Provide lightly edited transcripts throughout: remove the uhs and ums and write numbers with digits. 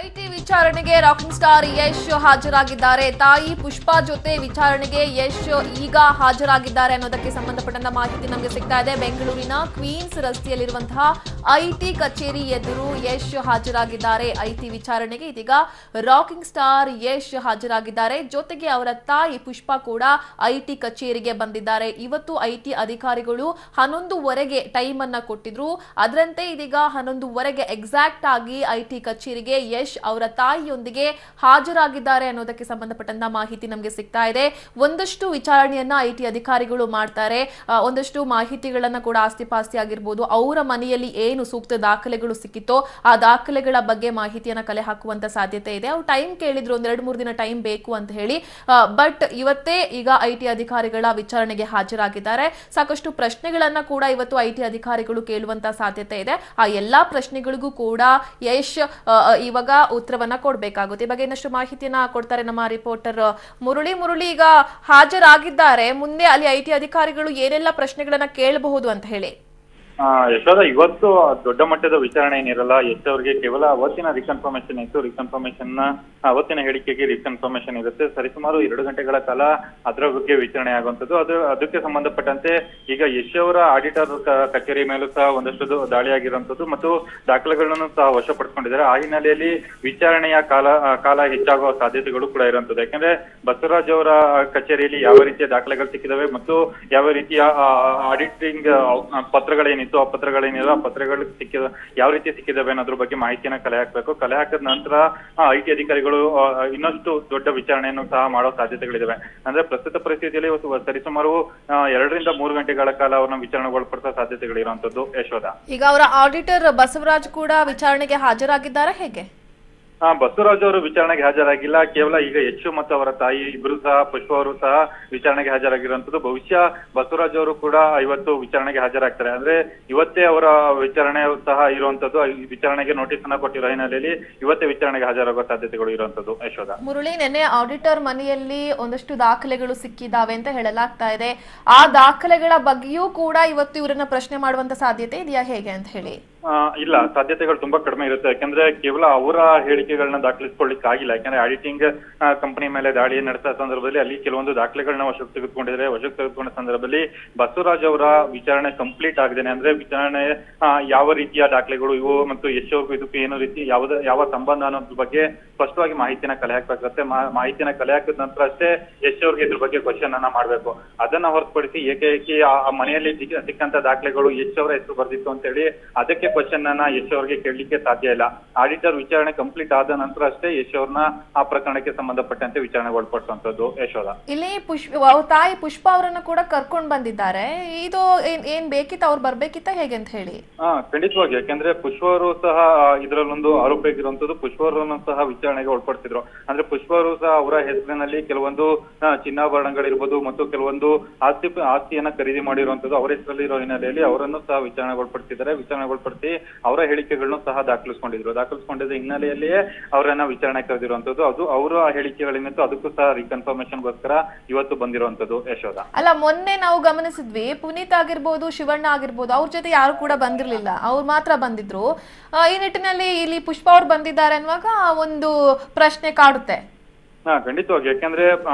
IT ವಿಚಾರಣೆಗೆ rocking star Yash ಹಾಜರಾಗಿದ್ದಾರೆ. ತಾಯಿ ಪುಷ್ಪಾ ಜೊತೆ ವಿಚಾರಣೆಗೆ ಯಶ್ ಈಗ ಹಾಜರಾಗಿದ್ದಾರೆ ಅನ್ನೋದಕ್ಕೆ ಸಂಬಂಧಪಟ್ಟಂತ ಮಾಹಿತಿ ನಮಗೆ ಸಿಗ್ತಾ ಇದೆ. ಬೆಂಗಳೂರಿನ ಕ್ವೀನ್ಸ್ ರಸ್ತೆಯಲ್ಲಿರುವಂತಹ ಐಟಿ ಕಚೇರಿ ಎದುರು ಯಶ್ ಹಾಜರಾಗಿದ್ದಾರೆ. ಐಟಿ ವಿಚಾರಣೆಗೆ ಇದೀಗ ರಾಕಿಂಗ್ ಸ್ಟಾರ್ ಯಶ್ ಹಾಜರಾಗಿದ್ದಾರೆ. ಜೊತೆಗೆ ಅವರ ತಾಯಿ ಪುಷ್ಪಾ ಕೂಡ ಐಟಿ ಕಚೇರಿಗೆ ಬಂದಿದ್ದಾರೆ. ಇವತ್ತು ಐಟಿ ಅಧಿಕಾರಿಗಳು 11:15 ಟೈಮ್ ಅನ್ನ ಕೊಟ್ಟಿದ್ರು. ಅದರಂತೆ ಇದೀಗ 11:15 ಎಕ್ಸಾಕ್ಟ್ ಆಗಿ ಐಟಿ ಕಚೇರಿಗೆ ಯಶ್ ಅವರ ತಾಯಿಯೊಂದಿಗೆ ಹಾಜರಾಗಿದ್ದಾರೆ ಅನ್ನೋದಕ್ಕೆ ಸಂಬಂಧಪಟ್ಟಂತ ಮಾಹಿತಿ ನಮಗೆ ಸಿಗ್ತಾ ಇದೆ. ಒಂದಷ್ಟು ವಿಚಾರಣೆಯನ್ನ ಐಟಿ ಅಧಿಕಾರಿಗಳು ಮಾಡ್ತಾರೆ. ಒಂದಷ್ಟು ಮಾಹಿತಿಗಳನ್ನ ಕೂಡ ಆಸ್ತಿಪಾಸ್ತಿ ಆಗಿರ್ಬೋದು, ಅವರ ಮನೆಯಲ್ಲಿ ಏನು ಸೂಕ್ತ ದಾಖಲೆಗಳು ಸಿಕ್ಕಿತ್ತೋ ಆ ದಾಖಲೆಗಳ ಬಗ್ಗೆ ಮಾಹಿತಿಯನ್ನ ಕಲೆ ಹಾಕುವಂತ ಸಾಧ್ಯತೆ ಇದೆ. ಅವ್ರು ಟೈಮ್ ಕೇಳಿದ್ರು, 2-3 ದಿನ ಟೈಮ್ ಬೇಕು ಅಂತ ಹೇಳಿ. ಬಟ್ ಇವತ್ತೇ ಈಗ ಐಟಿ ಅಧಿಕಾರಿಗಳ ವಿಚಾರಣೆಗೆ ಹಾಜರಾಗಿದ್ದಾರೆ. ಸಾಕಷ್ಟು ಪ್ರಶ್ನೆಗಳನ್ನ ಕೂಡ ಇವತ್ತು ಐಟಿ ಅಧಿಕಾರಿಗಳು ಕೇಳುವಂತ ಸಾಧ್ಯತೆ ಇದೆ. ಆ ಎಲ್ಲಾ ಪ್ರಶ್ನೆಗಳಿಗೂ ಕೂಡ ಯಶ್ ಇವಾಗ ಉತ್ತರವನ್ನ ಕೊಡಬೇಕಾಗುತ್ತೆ. ಈ ಬಗ್ಗೆ ಇನ್ನಷ್ಟು ಮಾಹಿತಿಯನ್ನ ಕೊಡ್ತಾರೆ ನಮ್ಮ ರಿಪೋರ್ಟರ್ ಮುರಳಿ. ಈಗ ಹಾಜರಾಗಿದ್ದಾರೆ. ಮುಂದೆ ಅಲ್ಲಿ ಐಟಿ ಅಧಿಕಾರಿಗಳು ಏನೆಲ್ಲ ಪ್ರಶ್ನೆಗಳನ್ನ ಕೇಳಬಹುದು ಅಂತ ಹೇಳಿ. ಯಶೋಧ, ಇವತ್ತು ದೊಡ್ಡ ಮಟ್ಟದ ವಿಚಾರಣೆ ಏನಿರಲ್ಲ. ಯಶ್ ಅವರಿಗೆ ಕೇವಲ ಅವತ್ತಿನ ರಿಕನ್ಫರ್ಮೇಶನ್ ಇತ್ತು. ರಿಕನ್ಫರ್ಮೇಶನ್ ಅವತ್ತಿನ ಹೇಳಿಕೆಗೆ ರಿಕನ್ಫರ್ಮೇಶನ್ ಇರುತ್ತೆ. ಸರಿಸುಮಾರು 2 ಗಂಟೆಗಳ ಕಾಲ ಅದರ ಬಗ್ಗೆ ವಿಚಾರಣೆ ಆಗುವಂಥದ್ದು. ಅದಕ್ಕೆ ಸಂಬಂಧಪಟ್ಟಂತೆ ಈಗ ಯಶ್ ಅವರ ಆಡಿಟರ್ ಕಚೇರಿ ಮೇಲೂ ಸಹ ಒಂದಷ್ಟು ದಾಳಿ ಆಗಿರುವಂಥದ್ದು ಮತ್ತು ದಾಖಲೆಗಳನ್ನು ಸಹ ವಶಪಡಿಸಿಕೊಂಡಿದ್ದಾರೆ. ಆ ಹಿನ್ನೆಲೆಯಲ್ಲಿ ವಿಚಾರಣೆಯ ಕಾಲ ಹೆಚ್ಚಾಗುವ ಸಾಧ್ಯತೆಗಳು ಕೂಡ ಇರುವಂಥದ್ದು. ಯಾಕಂದ್ರೆ ಬಸವರಾಜ್ ಅವರ ಕಚೇರಿಯಲ್ಲಿ ಯಾವ ರೀತಿಯ ದಾಖಲೆಗಳು ಸಿಕ್ಕಿದಾವೆ ಮತ್ತು ಯಾವ ರೀತಿಯ ಆಡಿಟಿಂಗ್ ಪತ್ರಗಳೇನಿತ್ತು, ಆ ಪತ್ರಗಳೇನಿಲ್ಲ, ಆ ಪತ್ರಗಳು ಯಾವ ರೀತಿ ಸಿಕ್ಕಿದಾವೆ ಅನ್ನೋದ್ರ ಬಗ್ಗೆ ಮಾಹಿತಿಯನ್ನ ಕಲೆ ಹಾಕಬೇಕು. ಕಲೆ ಹಾಕಿದ ನಂತರ ಐಟಿ ಅಧಿಕಾರಿಗಳು ಇನ್ನಷ್ಟು ದೊಡ್ಡ ವಿಚಾರಣೆಯನ್ನು ಸಹ ಮಾಡೋ ಸಾಧ್ಯತೆಗಳಿದಾವೆ. ಅಂದ್ರೆ ಪ್ರಸ್ತುತ ಪರಿಸ್ಥಿತಿಯಲ್ಲಿ ಇವತ್ತು ಸರಿಸುಮಾರು 2-3 ಗಂಟೆಗಳ ಕಾಲ ಅವ್ರನ್ನ ವಿಚಾರಣೆಗೊಳಪಡಿಸೋ ಸಾಧ್ಯತೆಗಳಿರುವಂತದ್ದು. ಯಶೋಧ, ಈಗ ಅವರ ಆಡಿಟರ್ ಬಸವರಾಜ್ ಕೂಡ ವಿಚಾರಣೆಗೆ ಹಾಜರಾಗಿದ್ದಾರೆ. ಹೇಗೆ? ಬಸವರಾಜ್ ಅವರು ವಿಚಾರಣೆಗೆ ಹಾಜರಾಗಿಲ್ಲ. ಕೇವಲ ಈಗ ಯಶ್ ಮತ್ತು ಅವರ ತಾಯಿ ಇಬ್ಬರು ಸಹ, ಪುಷ್ಪ ಅವರು ಸಹ ವಿಚಾರಣೆಗೆ ಹಾಜರಾಗಿರುವಂತದ್ದು. ಬಹುಶಃ ಬಸವರಾಜ್ ಅವರು ಕೂಡ ಇವತ್ತು ವಿಚಾರಣೆಗೆ ಹಾಜರಾಗ್ತಾರೆ. ಅಂದ್ರೆ ಇವತ್ತೇ ಅವರ ವಿಚಾರಣೆ ಸಹ ಇರುವಂತದ್ದು. ವಿಚಾರಣೆಗೆ ನೋಟಿಸ್ ಅನ್ನ ಕೊಟ್ಟಿರೋ ಹಿನ್ನೆಲೆಯಲ್ಲಿ ಇವತ್ತೇ ವಿಚಾರಣೆಗೆ ಹಾಜರಾಗುವ ಸಾಧ್ಯತೆಗಳು ಇರುವಂತದ್ದು. ಯಶೋಧ, ಮುರಳಿ, ನಿನ್ನೆ ಆಡಿಟರ್ ಮನೆಯಲ್ಲಿ ಒಂದಷ್ಟು ದಾಖಲೆಗಳು ಸಿಕ್ಕಿದಾವೆ ಅಂತ ಹೇಳಲಾಗ್ತಾ ಇದೆ. ಆ ದಾಖಲೆಗಳ ಬಗ್ಗೆಯೂ ಕೂಡ ಇವತ್ತು ಇವರನ್ನ ಪ್ರಶ್ನೆ ಮಾಡುವಂತ ಸಾಧ್ಯತೆ ಇದೆಯಾ, ಹೇಗೆ ಅಂತ ಹೇಳಿ? ಇಲ್ಲ, ಸಾಧ್ಯತೆಗಳು ತುಂಬಾ ಕಡಿಮೆ ಇರುತ್ತೆ. ಯಾಕಂದ್ರೆ ಕೇವಲ ಅವರ ಹೇಳಿಕೆಗಳನ್ನ ದಾಖಲಿಸಿಕೊಳ್ಳಿಕ್ ಆಗಿಲ್ಲ. ಯಾಕಂದ್ರೆ ಆಡಿಟಿಂಗ್ ಕಂಪನಿ ಮೇಲೆ ದಾಳಿ ನಡೆಸಿದ ಸಂದರ್ಭದಲ್ಲಿ ಅಲ್ಲಿ ಕೆಲವೊಂದು ದಾಖಲೆಗಳನ್ನ ವಶಕ್ಕೆ ತೆಗೆದುಕೊಂಡಿದ್ದಾರೆ. ವಶಕ್ಕೆ ತೆಗೆದುಕೊಂಡ ಸಂದರ್ಭದಲ್ಲಿ ಬಸವರಾಜ್ ಅವರ ವಿಚಾರಣೆ ಕಂಪ್ಲೀಟ್ ಆಗದೇನೆ, ಅಂದ್ರೆ ವಿಚಾರಣೆ ಯಾವ ರೀತಿಯ ದಾಖಲೆಗಳು ಇವು ಮತ್ತು ಯಶ್ ಅವ್ರಿಗೂ ಇದಕ್ಕೂ ಏನು ರೀತಿ ಯಾವ ಸಂಬಂಧ ಅನ್ನೋದ್ರ ಬಗ್ಗೆ ಸ್ಪಷ್ಟವಾಗಿ ಮಾಹಿತಿನ ಕಲೆ ಹಾಕ್ಬೇಕಾಗುತ್ತೆ. ಮಾಹಿತಿನ ಕಲೆ ಹಾಕಿದ ನಂತರ ಅಷ್ಟೇ ಯಶ್ ಅವ್ರಿಗೆ ಇದ್ರ ಬಗ್ಗೆ ಕ್ವಶನ್ ಅನ್ನ ಮಾಡ್ಬೇಕು. ಅದನ್ನ ಹೊರತುಪಡಿಸಿ ಏಕೈಕಿ ಆ ಮನೆಯಲ್ಲಿ ಸಿಕ್ಕಂತ ದಾಖಲೆಗಳು ಯಶ್ ಅವರ ಹೆಸರು ಬರ್ದಿತ್ತು ಅಂತ ಹೇಳಿ ಅದಕ್ಕೆ ಕ್ವಶನ್ ಅನ್ನ ಯಶ್ ಅವ್ರಿಗೆ ಕೇಳಲಿಕ್ಕೆ ಸಾಧ್ಯ ಇಲ್ಲ. ಆಡಿಟರ್ ವಿಚಾರಣೆ ಕಂಪ್ಲೀಟ್ ಆದ ನಂತರ ಅಷ್ಟೇ ಯಶ್ ಅವ್ರನ್ನ ಆ ಪ್ರಕರಣಕ್ಕೆ ಸಂಬಂಧಪಟ್ಟಂತೆ ವಿಚಾರಣೆಗೆ ಒಳಪಡಿಸುವಂತದ್ದು. ಯಶೋಧ, ಇಲ್ಲಿ ತಾಯಿ ಪುಷ್ಪ ಅವರನ್ನ ಕೂಡ ಕರ್ಕೊಂಡ್ ಬಂದಿದ್ದಾರೆ. ಇದು ಏನ್ ಬೇಕಿತ್ತ, ಅವ್ರು ಬರ್ಬೇಕಿತ್ತ, ಹೇಗೆ ಅಂತ ಹೇಳಿ? ಖಂಡಿತವಾಗಿ. ಯಾಕಂದ್ರೆ ಪುಷ್ಪ ಅವರು ಸಹ ಇದರಲ್ಲೊಂದು ಆರೋಪ ಆಗಿರುವಂತದ್ದು. ಪುಷ್ಪ ಅವರನ್ನು ಸಹ ವಿಚಾರಣೆಗೆ ಒಳಪಡಿಸಿದ್ರು. ಅಂದ್ರೆ ಪುಷ್ಪ ಅವರು ಸಹ ಅವರ ಹೆಸರಿನಲ್ಲಿ ಕೆಲವೊಂದು ಚಿನ್ನಾಭರಣಗಳಿರ್ಬೋದು ಮತ್ತು ಕೆಲವೊಂದು ಆಸ್ತಿಯನ್ನ ಖರೀದಿ ಮಾಡಿರುವಂತದ್ದು ಅವರ ಹೆಸರಲ್ಲಿ ಇರೋ ಹಿನ್ನೆಲೆಯಲ್ಲಿ ಅವರನ್ನು ಸಹ ವಿಚಾರಣೆಗೆ ಒಳಪಡಿಸಿದ್ದಾರೆ. ವಿಚಾರಣೆಗೆ ಒಳಪಡಿಸಿ ಅವರ ಹೇಳಿಕೆಗಳನ್ನು ಸಹ ದಾಖಲಿಸಿಕೊಂಡಿದ್ದ ಹಿನ್ನೆಲೆಯಲ್ಲಿಯೇ ಅವರನ್ನ ವಿಚಾರಣೆ ಕರೆದಿರುವಂತದ್ದು. ಅದು ಅವರ ಹೇಳಿಕೆಗಳೇನಿತ್ತು ಅದಕ್ಕೂ ಸಹ ರಿಕನ್ಫರ್ಮೇಶನ್ ಗೋಸ್ಕರ ಇವತ್ತು ಬಂದಿರುವಂತದ್ದು. ಯಶೋಧ, ಅಲ್ಲ, ಮೊನ್ನೆ ನಾವು ಗಮನಿಸಿದ್ವಿ, ಪುನೀತ್ ಆಗಿರ್ಬೋದು, ಶಿವಣ್ಣ ಆಗಿರ್ಬೋದು, ಅವ್ರ ಜೊತೆ ಯಾರು ಕೂಡ ಬಂದಿರ್ಲಿಲ್ಲ, ಅವ್ರು ಮಾತ್ರ ಬಂದಿದ್ರು. ಈ ನಿಟ್ಟಿನಲ್ಲಿ ಇಲ್ಲಿ ಪುಷ್ಪ ಅವ್ರು ಬಂದಿದ್ದಾರೆ ಅನ್ನುವಾಗ ಒಂದು ಪ್ರಶ್ನೆ ಕಾಡುತ್ತೆ. ಖಂಡಿತವಾಗಿ. ಯಾಕಂದ್ರೆ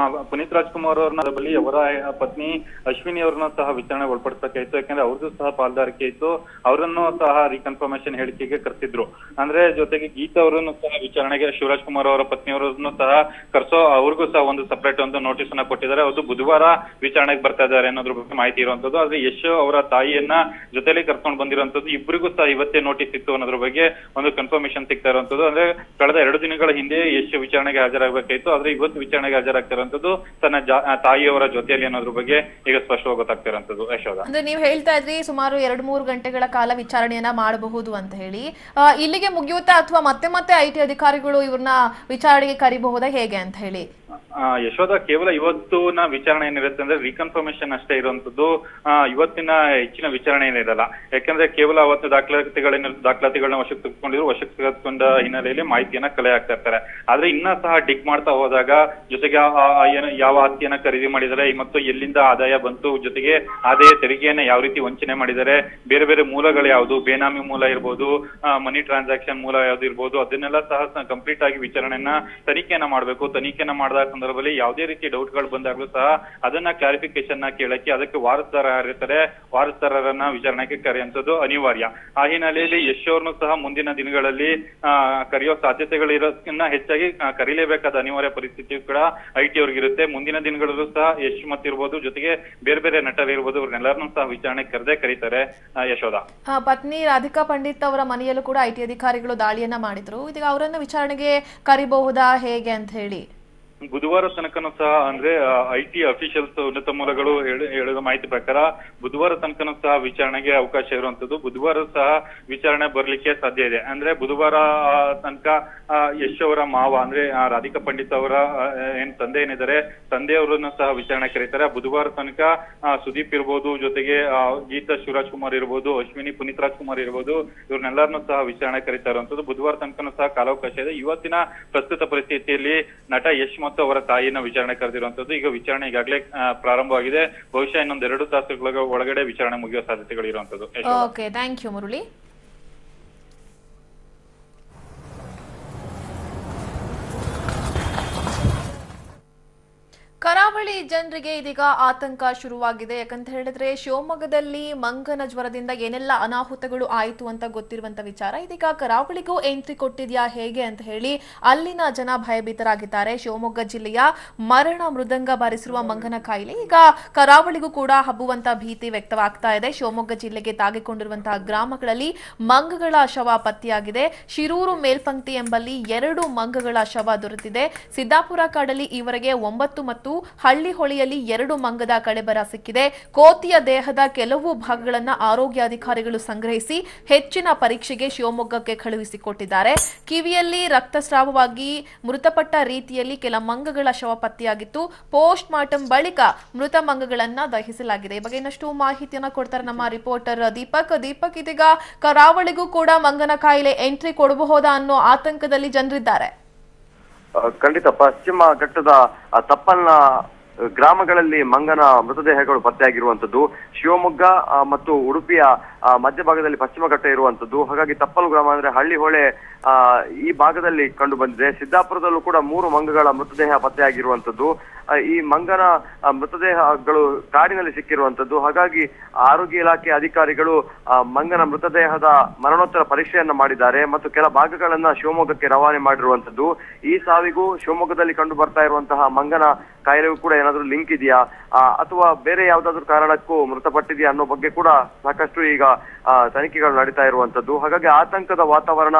ಪುನೀತ್ ರಾಜ್ಕುಮಾರ್ ಅವ್ರನ್ನ ಬಳಿ ಅವರ ಪತ್ನಿ ಅಶ್ವಿನಿ ಅವ್ರನ್ನ ಸಹ ವಿಚಾರಣೆ ಒಳಪಡಿಸಬೇಕಾಯ್ತು. ಯಾಕಂದ್ರೆ ಅವ್ರದ್ದು ಸಹ ಪಾಲ್ದಾರಿಕೆ ಇತ್ತು. ಅವರನ್ನು ಸಹ ರಿಕನ್ಫರ್ಮೇಶನ್ ಹೇಳಿಕೆಗೆ ಕರೆಸಿದ್ರು. ಅಂದ್ರೆ ಜೊತೆಗೆ ಗೀತಾ ಅವರನ್ನು ಸಹ ವಿಚಾರಣೆಗೆ, ಶಿವರಾಜ್ ಕುಮಾರ್ ಅವರ ಪತ್ನಿಯವರನ್ನು ಸಹ ಕರ್ಸೋ ಅವ್ರಿಗೂ ಸಹ ಒಂದು ಸಪರೇಟ್ ಒಂದು ನೋಟಿಸ್ ಅನ್ನ ಕೊಟ್ಟಿದ್ದಾರೆ. ಅದು ಬುಧವಾರ ವಿಚಾರಣೆಗೆ ಬರ್ತಾ ಇದ್ದಾರೆ ಅನ್ನೋದ್ರ ಬಗ್ಗೆ ಮಾಹಿತಿ ಇರುವಂತದ್ದು. ಆದ್ರೆ ಯಶ್ ಅವರ ತಾಯಿಯನ್ನ ಜೊತೆಲಿ ಕರ್ಕೊಂಡು ಬಂದಿರುವಂತದ್ದು. ಇಬ್ಬರಿಗೂ ಸಹ ಇವತ್ತೇ ನೋಟಿಸ್ ಇತ್ತು ಅನ್ನೋದ್ರ ಬಗ್ಗೆ ಒಂದು ಕನ್ಫರ್ಮೇಶನ್ ಸಿಗ್ತಾ ಇರುವಂತದ್ದು. ಅಂದ್ರೆ ಕಳೆದ 2 ದಿನಗಳ ಹಿಂದೆ ಯಶ್ ವಿಚಾರಣೆಗೆ ಹಾಜರಾಗಬೇಕಾಯ್ತು. ಆದ್ರೆ ಇವತ್ತು ವಿಚಾರಣೆಗೆ ಹಾಜರಾಗ್ತಿರುವಂತದ್ದು ತನ್ನ ತಾಯಿಯವರ ಜೊತೆಯಲ್ಲಿ ಅನ್ನೋದ್ರ ಬಗ್ಗೆ ಈಗ ಸ್ಪಷ್ಟವಾಗಿ ಗೊತ್ತಾಗ್ತಿರುವಂತದ್ದು. ಯಶೋಧ, ಅಂದ್ರೆ ನೀವು ಹೇಳ್ತಾ ಇದ್ರಿ ಸುಮಾರು 2-3 ಗಂಟೆಗಳ ಕಾಲ ವಿಚಾರಣೆಯನ್ನ ಮಾಡಬಹುದು ಅಂತ ಹೇಳಿ. ಇಲ್ಲಿಗೆ ಮುಗಿಯುತ್ತಾ ಅಥವಾ ಮತ್ತೆ ಐಟಿ ಅಧಿಕಾರಿಗಳು ಇವ್ರನ್ನ ವಿಚಾರಣೆಗೆ ಕರಿಬಹುದಾ, ಹೇಗೆ ಅಂತ ಹೇಳಿ? ಯಶೋಧ, ಕೇವಲ ಇವತ್ತಿನ ವಿಚಾರಣೆ ಏನಿರುತ್ತೆ ಅಂದ್ರೆ ರೀಕನ್ಫರ್ಮೇಶನ್ ಅಷ್ಟೇ ಇರುವಂತದ್ದು. ಇವತ್ತಿನ ಹೆಚ್ಚಿನ ವಿಚಾರಣೆ ಏನಿರಲ್ಲ. ಯಾಕಂದ್ರೆ ಕೇವಲ ಅವತ್ತು ದಾಖಲಾತಿಗಳನ್ನ ವಶಕ್ಕೆ ತೆಗೆದುಕೊಂಡ ಹಿನ್ನೆಲೆಯಲ್ಲಿ ಮಾಹಿತಿಯನ್ನ ಕಲೆ ಹಾಕ್ತಾ ಇರ್ತಾರೆ. ಆದ್ರೆ ಇನ್ನ ಸಹ ಡಿಗ್ ಮಾಡ್ತಾ ಹೋದಾಗ ಜೊತೆಗೆ ಯಾವ ಆಸ್ತಿಯನ್ನ ಖರೀದಿ ಮಾಡಿದರೆ ಮತ್ತು ಎಲ್ಲಿಂದ ಆದಾಯ ಬಂತು, ಜೊತೆಗೆ ಆದಾಯ ತೆರಿಗೆಯನ್ನ ಯಾವ ರೀತಿ ವಂಚನೆ ಮಾಡಿದರೆ, ಬೇರೆ ಬೇರೆ ಮೂಲಗಳು ಯಾವುದು, ಬೇನಾಮಿ ಮೂಲ ಇರ್ಬೋದು, ಮನಿ ಟ್ರಾನ್ಸಾಕ್ಷನ್ ಮೂಲ ಯಾವ್ದು ಇರ್ಬೋದು, ಅದನ್ನೆಲ್ಲ ಸಹ ಕಂಪ್ಲೀಟ್ ಆಗಿ ವಿಚಾರಣೆಯನ್ನ ತನಿಖೆಯನ್ನ ಮಾಡಬೇಕು. ತನಿಖೆಯನ್ನ ಮಾಡಿದ ಸಂದರ್ಭದಲ್ಲಿ ಯಾವುದೇ ರೀತಿ ಡೌಟ್ ಗಳು ಬಂದಾಗ್ಲೂ ಸಹ ಅದನ್ನ ಕ್ಲಾರಿಫಿಕೇಶನ್ ನ ಕೇಳಕ್ಕೆ ಅದಕ್ಕೆ ವಾರಸ್ದಾರ ಯಾರಿರ್ತಾರೆ, ವಾರಸ್ದಾರರನ್ನ ವಿಚಾರಣೆಗೆ ಕರೆಯುವಂಥದ್ದು ಅನಿವಾರ್ಯ. ಆ ಹಿನ್ನೆಲೆಯಲ್ಲಿ ಯಶ್ ಅವ್ರನ್ನು ಸಹ ಮುಂದಿನ ದಿನಗಳಲ್ಲಿ ಕರೆಯೋ ಸಾಧ್ಯತೆಗಳು ಇರೋದನ್ನ ಹೆಚ್ಚಾಗಿ ಕರೀಲೇಬೇಕಾದ ಅನಿವಾರ್ಯ ಪರಿಸ್ಥಿತಿಯು ಕೂಡ IT ಅವ್ರಿಗಿರುತ್ತೆ. ಮುಂದಿನ ದಿನಗಳಲ್ಲೂ ಸಹ ಯಶ್ ಮತ್ತಿರ್ಬೋದು, ಜೊತೆಗೆ ಬೇರೆ ಬೇರೆ ನಟರಿರ್ಬೋದು, ಅವ್ರನ್ನೆಲ್ಲರನ್ನೂ ಸಹ ವಿಚಾರಣೆ ಕರೀತಾರೆ ಯಶೋಧ. ಪತ್ನಿ ರಾಧಿಕಾ ಪಂಡಿತ್ ಅವರ ಮನೆಯಲ್ಲೂ ಕೂಡ IT ಅಧಿಕಾರಿಗಳು ದಾಳಿಯನ್ನ ಮಾಡಿದ್ರು. ಇದೀಗ ಅವರನ್ನ ವಿಚಾರಣೆಗೆ ಕರಿಬಹುದಾ ಹೇಗೆ ಅಂತ ಹೇಳಿ ಬುಧವಾರ ತನಕನೂ ಸಹ ಅಂದ್ರೆ IT ಅಫಿಷಿಯಲ್ಸ್ ಉನ್ನತ ಮೂಲಗಳು ಹೇಳಿದ ಮಾಹಿತಿ ಪ್ರಕಾರ ಬುಧವಾರ ತನಕನೂ ಸಹ ವಿಚಾರಣೆಗೆ ಅವಕಾಶ ಇರುವಂತದ್ದು. ಬುಧವಾರ ಸಹ ವಿಚಾರಣೆ ಬರ್ಲಿಕ್ಕೆ ಸಾಧ್ಯ ಇದೆ. ಅಂದ್ರೆ ಬುಧವಾರ ತನಕ ಯಶ್ ಅವರ ಮಾವ ಅಂದ್ರೆ ರಾಧಿಕಾ ಪಂಡಿತ್ ಅವರ ಏನ್ ತಂದೆ ಏನಿದ್ದಾರೆ, ತಂದೆಯವರನ್ನು ಸಹ ವಿಚಾರಣೆ ಕರೀತಾರೆ. ಬುಧವಾರ ತನಕ ಸುದೀಪ್ ಇರ್ಬೋದು, ಜೊತೆಗೆ ಗೀತಾ ಶಿವರಾಜ್ ಕುಮಾರ್ ಇರ್ಬೋದು, ಅಶ್ವಿನಿ ಪುನೀತ್ ರಾಜ್ಕುಮಾರ್ ಇರ್ಬೋದು, ಇವ್ರನ್ನೆಲ್ಲರನ್ನೂ ಸಹ ವಿಚಾರಣೆ ಕರೀತಾ ಇರುವಂತದ್ದು. ಬುಧವಾರ ತನಕನೂ ಸಹ ಕಾಲಾವಕಾಶ ಇದೆ. ಇವತ್ತಿನ ಪ್ರಸ್ತುತ ಪರಿಸ್ಥಿತಿಯಲ್ಲಿ ನಟ ಯಶ್ ಮತ್ತು ಅವರ ತಾಯಿಯನ್ನ ವಿಚಾರಣೆ ಕರೆದಿರುವಂತದ್ದು. ಈಗ ವಿಚಾರಣೆ ಈಗಾಗಲೇ ಪ್ರಾರಂಭವಾಗಿದೆ. ಬಹುಶಃ ಇನ್ನೊಂದು 2 ತಾಸುಗಳ ಒಳಗಡೆ ವಿಚಾರಣೆ ಮುಗಿಯುವ ಸಾಧ್ಯತೆಗಳು ಇರುವಂತದ್ದು. Okay, thank you Murali. ಕರಾವಳಿ ಜನರಿಗೆ ಇದೀಗ ಆತಂಕ ಶುರುವಾಗಿದೆ. ಯಾಕಂತ ಹೇಳಿದ್ರೆ ಶಿವಮೊಗ್ಗದಲ್ಲಿ ಮಂಗನ ಜ್ವರದಿಂದ ಏನೆಲ್ಲ ಅನಾಹುತಗಳು ಆಯಿತು ಅಂತ ಗೊತ್ತಿರುವಂತ ವಿಚಾರ. ಇದೀಗ ಕರಾವಳಿಗೂ ಎಂಟ್ರಿ ಕೊಟ್ಟಿದ್ಯಾ ಹೇಗೆ ಅಂತ ಹೇಳಿ ಅಲ್ಲಿನ ಜನ ಭಯಭೀತರಾಗಿದ್ದಾರೆ. ಶಿವಮೊಗ್ಗ ಜಿಲ್ಲೆಯ ಮರಣ ಮೃದಂಗ ಬಾರಿಸಿರುವ ಮಂಗನ ಕಾಯಿಲೆ ಈಗ ಕರಾವಳಿಗೂ ಕೂಡ ಹಬ್ಬುವಂತ ಭೀತಿ ವ್ಯಕ್ತವಾಗ್ತಾ ಇದೆ. ಶಿವಮೊಗ್ಗ ಜಿಲ್ಲೆಗೆ ತಾಗಿಕೊಂಡಿರುವಂತಹ ಗ್ರಾಮಗಳಲ್ಲಿ ಮಂಗಗಳ ಶವ ಪತ್ತೆಯಾಗಿದೆ. ಶಿರೂರು ಮೇಲ್ಪಂಕ್ತಿ ಎಂಬಲ್ಲಿ 2 ಮಂಗಗಳ ಶವ ದೊರೆತಿದೆ. ಸಿದ್ದಾಪುರ ಕಾಡಲ್ಲಿ ಈವರೆಗೆ 9 ಮತ್ತು ಹಳ್ಳಿ ಹೊಳೆಯಲ್ಲಿ 2 ಮಂಗದ ಕಳೆಬರ ಸಿಕ್ಕಿದೆ. ಕೋತಿಯ ದೇಹದ ಕೆಲವು ಭಾಗಗಳನ್ನು ಆರೋಗ್ಯಾಧಿಕಾರಿಗಳು ಸಂಗ್ರಹಿಸಿ ಹೆಚ್ಚಿನ ಪರೀಕ್ಷೆಗೆ ಶಿವಮೊಗ್ಗಕ್ಕೆ ಕಳುಹಿಸಿಕೊಟ್ಟಿದ್ದಾರೆ. ಕಿವಿಯಲ್ಲಿ ರಕ್ತಸ್ರಾವವಾಗಿ ಮೃತಪಟ್ಟ ರೀತಿಯಲ್ಲಿ ಕೆಲ ಮಂಗಗಳ ಶವ ಪತ್ತೆಯಾಗಿತ್ತು. ಪೋಸ್ಟ್ ಮಾರ್ಟಂ ಬಳಿಕ ಮೃತ ಮಂಗಗಳನ್ನ ದಹಿಸಲಾಗಿದೆ. ಈ ಬಗ್ಗೆ ಇನ್ನಷ್ಟು ಮಾಹಿತಿಯನ್ನ ಕೊಡ್ತಾರೆ ನಮ್ಮ ರಿಪೋರ್ಟರ್ ದೀಪಕ್. ಇದೀಗ ಕರಾವಳಿಗೂ ಕೂಡ ಮಂಗನ ಕಾಯಿಲೆ ಎಂಟ್ರಿ ಕೊಡಬಹುದಾ ಅನ್ನೋ ಆತಂಕದಲ್ಲಿ ಜನರಿದ್ದಾರೆ. ಖಂಡಿತ ಪಶ್ಚಿಮ ಘಟ್ಟದ ತಪ್ಪಲ್ನ ಗ್ರಾಮಗಳಲ್ಲಿ ಮಂಗನ ಮೃತದೇಹಗಳು ಪತ್ತೆಯಾಗಿರುವಂತದ್ದು. ಶಿವಮೊಗ್ಗ ಮತ್ತು ಉಡುಪಿಯ ಮಧ್ಯಭಾಗದಲ್ಲಿ ಪಶ್ಚಿಮ ಘಟ್ಟ ಇರುವಂತದ್ದು. ಹಾಗಾಗಿ ತಪ್ಪಲು ಗ್ರಾಮ ಅಂದ್ರೆ ಹಳ್ಳಿ ಹೊಳೆ ಈ ಭಾಗದಲ್ಲಿ ಕಂಡು ಬಂದಿದೆ. ಸಿದ್ದಾಪುರದಲ್ಲೂ ಕೂಡ 3 ಮಂಗಗಳ ಮೃತದೇಹ ಪತ್ತೆಯಾಗಿರುವಂತದ್ದು. ಈ ಮಂಗನ ಮೃತದೇಹಗಳು ಕಾಡಿನಲ್ಲಿ ಸಿಕ್ಕಿರುವಂತದ್ದು. ಹಾಗಾಗಿ ಆರೋಗ್ಯ ಇಲಾಖೆ ಅಧಿಕಾರಿಗಳು ಮಂಗನ ಮೃತದೇಹದ ಮರಣೋತ್ತರ ಪರೀಕ್ಷೆಯನ್ನ ಮಾಡಿದ್ದಾರೆ ಮತ್ತು ಕೆಲ ಭಾಗಗಳನ್ನ ಶಿವಮೊಗ್ಗಕ್ಕೆ ರವಾನೆ ಮಾಡಿರುವಂತದ್ದು. ಈ ಸಾವಿಗೂ ಶಿವಮೊಗ್ಗದಲ್ಲಿ ಕಂಡು ಬರ್ತಾ ಇರುವಂತಹ ಮಂಗನ ಕಾಯಿಲೆಗೂ ಕೂಡ ಏನಾದ್ರೂ ಲಿಂಕ್ ಇದೆಯಾ ಅಥವಾ ಬೇರೆ ಯಾವ್ದಾದ್ರು ಕಾರಣಕ್ಕೂ ಮೃತಪಟ್ಟಿದೆಯಾ ಅನ್ನೋ ಬಗ್ಗೆ ಕೂಡ ಸಾಕಷ್ಟು ಈಗ ತನಿಖೆಗಳು ನಡೀತಾ ಇರುವಂತದ್ದು. ಹಾಗಾಗಿ ಆತಂಕದ ವಾತಾವರಣ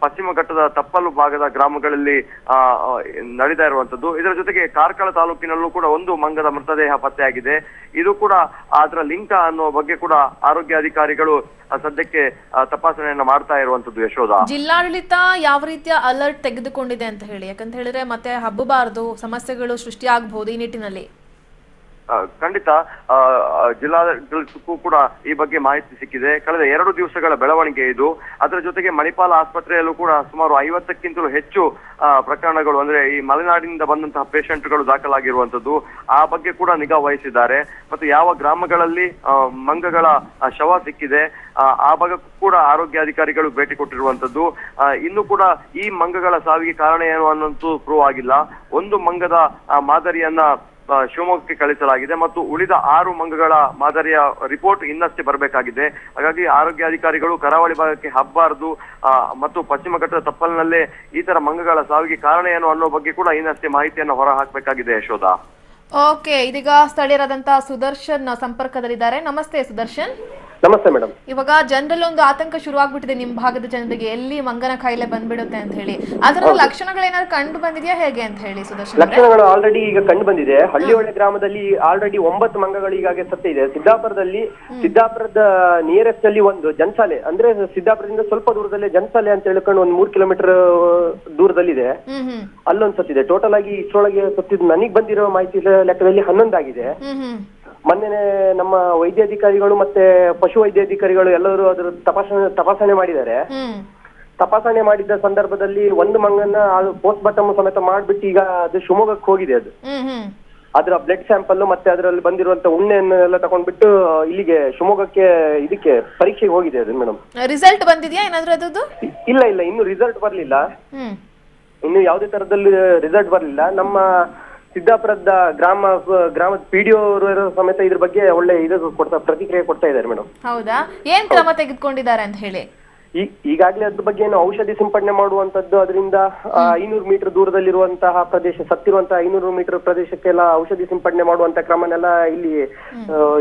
ಪಶ್ಚಿಮ ಘಟ್ಟದ ತಪ್ಪಲು ಭಾಗದ ಗ್ರಾಮಗಳಲ್ಲಿ ನಡೀತಾ ಇರುವಂತದ್ದು. ಇದರ ಜೊತೆಗೆ ಕಾರ್ಕಳ ತಾಲೂಕಿನಲ್ಲೂ ಕೂಡ 1 ಮಂಗದ ಮೃತದೇಹ ಪತ್ತೆಯಾಗಿದೆ. ಇದು ಕೂಡ ಅದರ ಲಿಂಕ್ ಅನ್ನೋ ಬಗ್ಗೆ ಕೂಡ ಆರೋಗ್ಯಾಧಿಕಾರಿಗಳು ಸದ್ಯಕ್ಕೆ ತಪಾಸಣೆಯನ್ನ ಮಾಡ್ತಾ ಇರುವಂತದ್ದು. ಯಶೋಧ, ಜಿಲ್ಲಾಡಳಿತ ಯಾವ ರೀತಿಯ ಅಲರ್ಟ್ ತೆಗೆದುಕೊಂಡಿದೆ ಅಂತ ಹೇಳಿ, ಯಾಕಂತ ಹೇಳಿದ್ರೆ ಮತ್ತೆ ಹಬ್ಬಬಾರದು, ಸಮಸ್ಯೆಗಳು ಸೃಷ್ಟಿಯಾಗಬಹುದು ಈ ನಿಟ್ಟಿನಲ್ಲಿ. ಖಂಡಿತ ಜಿಲ್ಲಾಡಳಿತಕ್ಕೂ ಕೂಡ ಈ ಬಗ್ಗೆ ಮಾಹಿತಿ ಸಿಕ್ಕಿದೆ. ಕಳೆದ 2 ದಿವಸಗಳ ಬೆಳವಣಿಗೆ ಇದು. ಅದರ ಜೊತೆಗೆ ಮಣಿಪಾಲ ಆಸ್ಪತ್ರೆಯಲ್ಲೂ ಕೂಡ ಸುಮಾರು 50ಕ್ಕಿಂತಲೂ ಹೆಚ್ಚು ಪ್ರಕರಣಗಳು ಅಂದ್ರೆ ಈ ಮಲೆನಾಡಿನಿಂದ ಬಂದಂತಹ ಪೇಷಂಟ್ಗಳು ದಾಖಲಾಗಿರುವಂತದ್ದು. ಆ ಬಗ್ಗೆ ಕೂಡ ನಿಗಾ ವಹಿಸಿದ್ದಾರೆ. ಮತ್ತು ಯಾವ ಗ್ರಾಮಗಳಲ್ಲಿ ಮಂಗಗಳ ಶವ ಸಿಕ್ಕಿದೆ ಆ ಭಾಗಕ್ಕೂ ಕೂಡ ಆರೋಗ್ಯಾಧಿಕಾರಿಗಳು ಭೇಟಿ ಕೊಟ್ಟಿರುವಂತದ್ದು. ಇನ್ನು ಕೂಡ ಈ ಮಂಗಗಳ ಸಾವಿಗೆ ಕಾರಣ ಏನು ಅನ್ನೋದು ಪ್ರೂವ್ ಆಗಿಲ್ಲ. 1 ಮಂಗದ ಮಾದರಿಯನ್ನ ಶಿವಮೊಗ್ಗಕ್ಕೆ ಕಳಿಸಲಾಗಿದೆ ಮತ್ತು ಉಳಿದ 6 ಮಂಗಗಳ ಮಾದರಿಯ ರಿಪೋರ್ಟ್ ಇನ್ನಷ್ಟೇ ಬರಬೇಕಾಗಿದೆ. ಹಾಗಾಗಿ ಆರೋಗ್ಯಾಧಿಕಾರಿಗಳು ಕರಾವಳಿ ಭಾಗಕ್ಕೆ ಹಬ್ಬಾರದು ಮತ್ತು ಪಶ್ಚಿಮ ಘಟ್ಟದ ತಪ್ಪಲಿನಲ್ಲೇ ಈ ತರ ಮಂಗಗಳ ಸಾವಿಗೆ ಕಾರಣ ಏನು ಅನ್ನೋ ಬಗ್ಗೆ ಕೂಡ ಇನ್ನಷ್ಟೇ ಮಾಹಿತಿಯನ್ನು ಹೊರ ಹಾಕಬೇಕಾಗಿದೆ. ಯಶೋಧ, ಓಕೆ, ಇದೀಗ ಸ್ಥಳೀಯರಾದಂತಹ ಸುದರ್ಶನ್ ಸಂಪರ್ಕದಲ್ಲಿದ್ದಾರೆ. ನಮಸ್ತೆ ಸುದರ್ಶನ್. ನಮಸ್ತೆ ಮೇಡಮ್. ಇವಾಗ ಜನರಲ್ಲಿ ಒಂದು ಆತಂಕ ಶುರುವಾಗ್ಬಿಟ್ಟಿದೆ ನಿಮ್ಮ ಭಾಗದ ಜನರಿಗೆ, ಎಲ್ಲಿ ಮಂಗನ ಕಾಯಿಲೆ ಬಂದ್ಬಿಡುತ್ತೆ ಅಂತ ಹೇಳಿ. ಅದರ ಲಕ್ಷಣಗಳೇನಾದ್ರು ಕಂಡು ಬಂದಿದೆಯಾ ಹೇಗೆ ಅಂತ ಹೇಳಿ ಸುದರ್ಶನ್? ಲಕ್ಷಣಗಳು ಆಲ್ರೆಡಿ ಈಗ ಕಂಡು ಬಂದಿದೆ. ಹಳ್ಳಿಹೊಳೆ ಗ್ರಾಮದಲ್ಲಿ ಆಲ್ರೆಡಿ 9 ಮಂಗಗಳು ಈಗಾಗಲೇ ಸತ್ತಿದೆ. ಸಿದ್ದಾಪುರದ ನಿಯರೆಸ್ಟ್ ಅಲ್ಲಿ ಒಂದು ಜನಸಾಲೆ, ಅಂದ್ರೆ ಸಿದ್ದಾಪುರದಿಂದ ಸ್ವಲ್ಪ ದೂರದಲ್ಲಿ ಜನಸಾಲೆ ಅಂತ ಹೇಳ್ಕೊಂಡು ಒಂದು 3 ಕಿಲೋಮೀಟರ್ ದೂರದಲ್ಲಿದೆ, ಅಲ್ಲೊಂದು ಸತ್ತಿದೆ. ಟೋಟಲ್ ಆಗಿ ಇಷ್ಟರೊಳಗೆ ಸತ್ತಿದ್ದು ನನಗೆ ಬಂದಿರೋ ಮಾಹಿತಿ ಲೆಕ್ಕದಲ್ಲಿ 11 ಆಗಿದೆ. ಮೊನ್ನೆ ನಮ್ಮ ವೈದ್ಯಾಧಿಕಾರಿಗಳು ಮತ್ತೆ ಪಶು ವೈದ್ಯಾಧಿಕಾರಿಗಳು ಎಲ್ಲರೂ ಅದರ ತಪಾಸಣೆ ಮಾಡಿದ್ದಾರೆ. ತಪಾಸಣೆ ಮಾಡಿದ್ದ ಸಂದರ್ಭದಲ್ಲಿ ಒಂದು ಮಂಗನ್ನ ಪೋಸ್ಟ್ ಮಾರ್ಟಮ್ ಸಮೇತ ಮಾಡ್ಬಿಟ್ಟು ಈಗ ಅದು ಶಿವಮೊಗ್ಗಕ್ಕೆ ಹೋಗಿದೆ. ಅದು ಅದರ ಬ್ಲಡ್ ಸ್ಯಾಂಪಲ್ ಮತ್ತೆ ಅದರಲ್ಲಿ ಬಂದಿರುವಂತ ಉಣ್ಣೆಯನ್ನು ಎಲ್ಲ ತಗೊಂಡ್ಬಿಟ್ಟು ಇಲ್ಲಿಗೆ ಶಿವಮೊಗ್ಗಕ್ಕೆ ಇದಕ್ಕೆ ಪರೀಕ್ಷೆಗೆ ಹೋಗಿದೆ ಅದು ಮೇಡಮ್. ರಿಸಲ್ಟ್ ಬಂದಿದ್ಯಾ ಏನಾದ್ರೂ ಅದದ್ದು? ಇಲ್ಲ, ಇನ್ನು ರಿಸಲ್ಟ್ ಬರ್ಲಿಲ್ಲ. ಇನ್ನು ಯಾವುದೇ ತರದಲ್ಲಿ ರಿಸಲ್ಟ್ ಬರ್ಲಿಲ್ಲ. ನಮ್ಮ ಸಿದ್ದಾಪುರದ ಗ್ರಾಮದ ಪಿಡಿಒ ಸಮೇತ ಇದ್ರ ಬಗ್ಗೆ ಒಳ್ಳೆ ಪ್ರತಿಕ್ರಿಯೆ ಕೊಡ್ತಾ ಇದ್ದಾರೆ ಮೇಡಮ್. ಹೌದಾ? ಏನ್ ಕ್ರಮ ತೆಗೆದುಕೊಂಡಿದ್ದಾರೆ ಅಂತ ಹೇಳಿ? ಈಗಾಗಲೇ ಅದ್ರ ಬಗ್ಗೆ ಏನು ಔಷಧಿ ಸಿಂಪಡಣೆ ಮಾಡುವಂತದ್ದು, ಅದರಿಂದ 500 ಮೀಟರ್ ದೂರದಲ್ಲಿರುವಂತಹ ಪ್ರದೇಶ, ಸತ್ತಿರುವಂತಹ 500 ಮೀಟರ್ ಪ್ರದೇಶಕ್ಕೆಲ್ಲ ಔಷಧಿ ಸಿಂಪಡಣೆ ಮಾಡುವಂತ ಕ್ರಮನೆಲ್ಲ ಇಲ್ಲಿ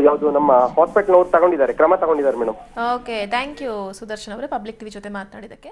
ಯಾವುದು ನಮ್ಮ ಹಾಸ್ಪಿಟಲ್ ಅವರು ಕ್ರಮ ತಗೊಂಡಿದ್ದಾರೆ madam. Okay, thank you Sudarshan ಅವರೇ ಪಬ್ಲಿಕ್ ಟಿವಿ ಜೊತೆ ಮಾತನಾಡಿದಕ್ಕೆ.